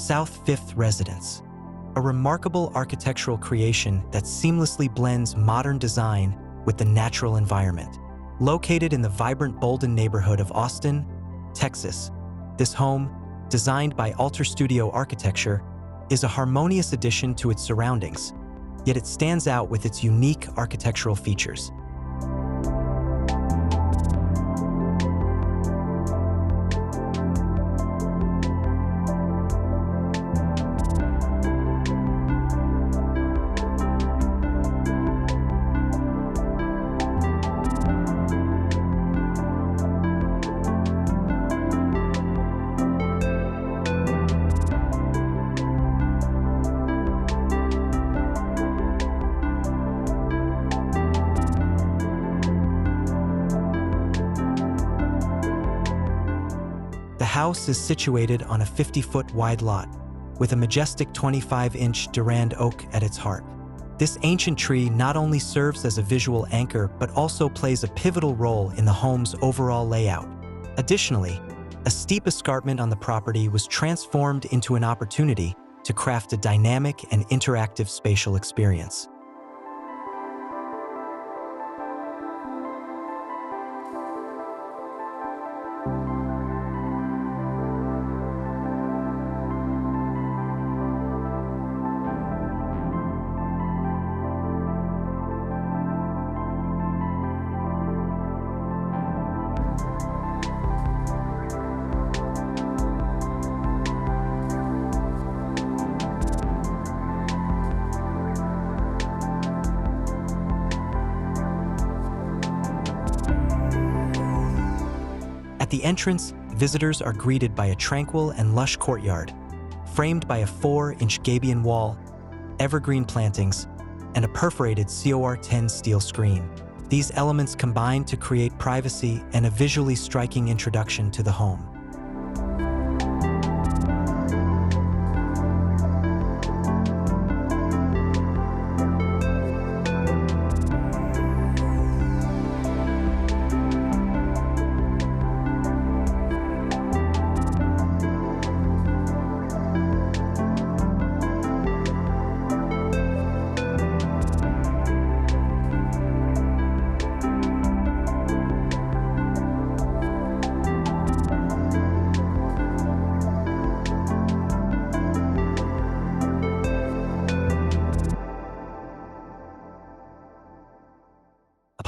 South Fifth Residence, a remarkable architectural creation that seamlessly blends modern design with the natural environment. Located in the vibrant Bouldin neighborhood of Austin, Texas, this home, designed by Alterstudio Architecture, is a harmonious addition to its surroundings, yet it stands out with its unique architectural features. The house is situated on a 50-foot wide lot, with a majestic 25-inch Durand Oak at its heart. This ancient tree not only serves as a visual anchor but also plays a pivotal role in the home's overall layout. Additionally, a steep escarpment on the property was transformed into an opportunity to craft a dynamic and interactive spatial experience. At the entrance, visitors are greeted by a tranquil and lush courtyard, framed by a 4-inch gabion wall, evergreen plantings, and a perforated COR10 steel screen. These elements combine to create privacy and a visually striking introduction to the home.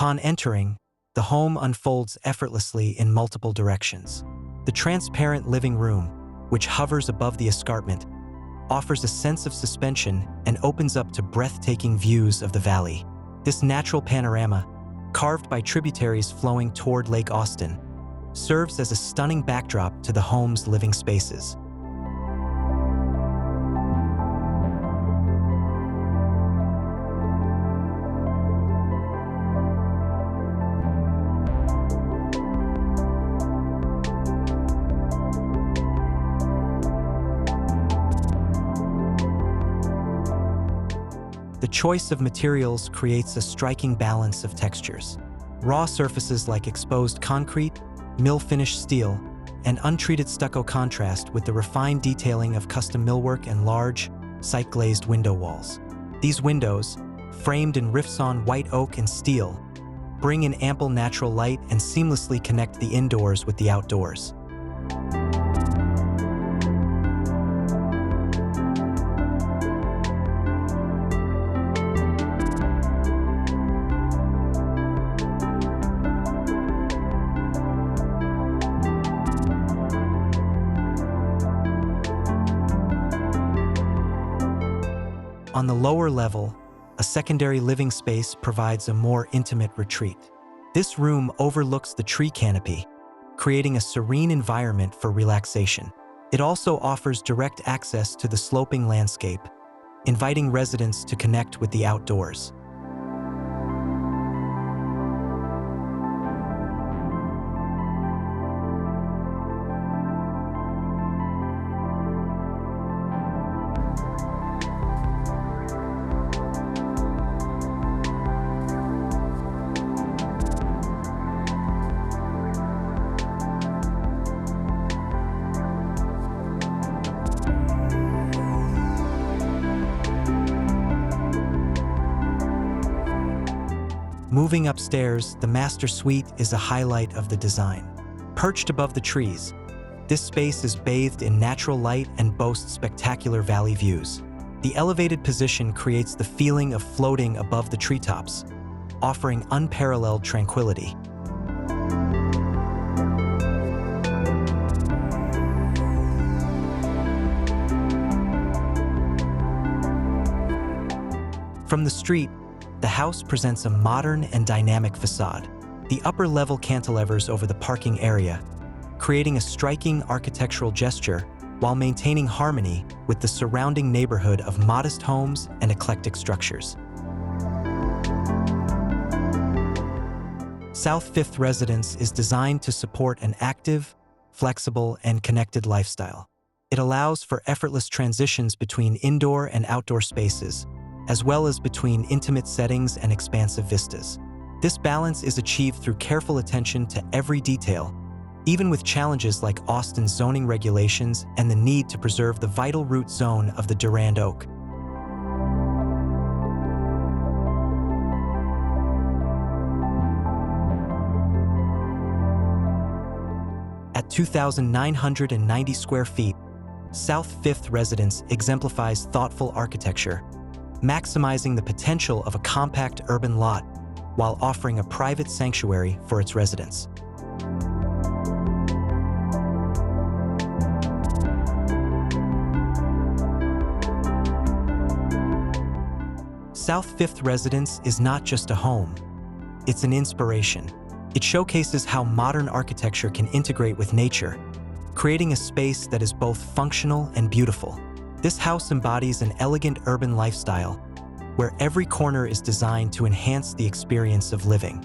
Upon entering, the home unfolds effortlessly in multiple directions. The transparent living room, which hovers above the escarpment, offers a sense of suspension and opens up to breathtaking views of the valley. This natural panorama, carved by tributaries flowing toward Lake Austin, serves as a stunning backdrop to the home's living spaces. The choice of materials creates a striking balance of textures. Raw surfaces like exposed concrete, mill-finished steel, and untreated stucco contrast with the refined detailing of custom millwork and large, sight-glazed window walls. These windows, framed in rift-sawn white oak and steel, bring in ample natural light and seamlessly connect the indoors with the outdoors. On the lower level, a secondary living space provides a more intimate retreat. This room overlooks the tree canopy, creating a serene environment for relaxation. It also offers direct access to the sloping landscape, inviting residents to connect with the outdoors. Moving upstairs, the master suite is a highlight of the design. Perched above the trees, this space is bathed in natural light and boasts spectacular valley views. The elevated position creates the feeling of floating above the treetops, offering unparalleled tranquility. From the street, the house presents a modern and dynamic facade. The upper-level cantilevers over the parking area, creating a striking architectural gesture while maintaining harmony with the surrounding neighborhood of modest homes and eclectic structures. South Fifth Residence is designed to support an active, flexible, and connected lifestyle. It allows for effortless transitions between indoor and outdoor spaces, as well as between intimate settings and expansive vistas. This balance is achieved through careful attention to every detail, even with challenges like Austin's zoning regulations and the need to preserve the vital root zone of the Durand Oak. At 2,990 square feet, South Fifth Residence exemplifies thoughtful architecture, maximizing the potential of a compact urban lot while offering a private sanctuary for its residents. South Fifth Residence is not just a home, it's an inspiration. It showcases how modern architecture can integrate with nature, creating a space that is both functional and beautiful. This house embodies an elegant urban lifestyle where every corner is designed to enhance the experience of living.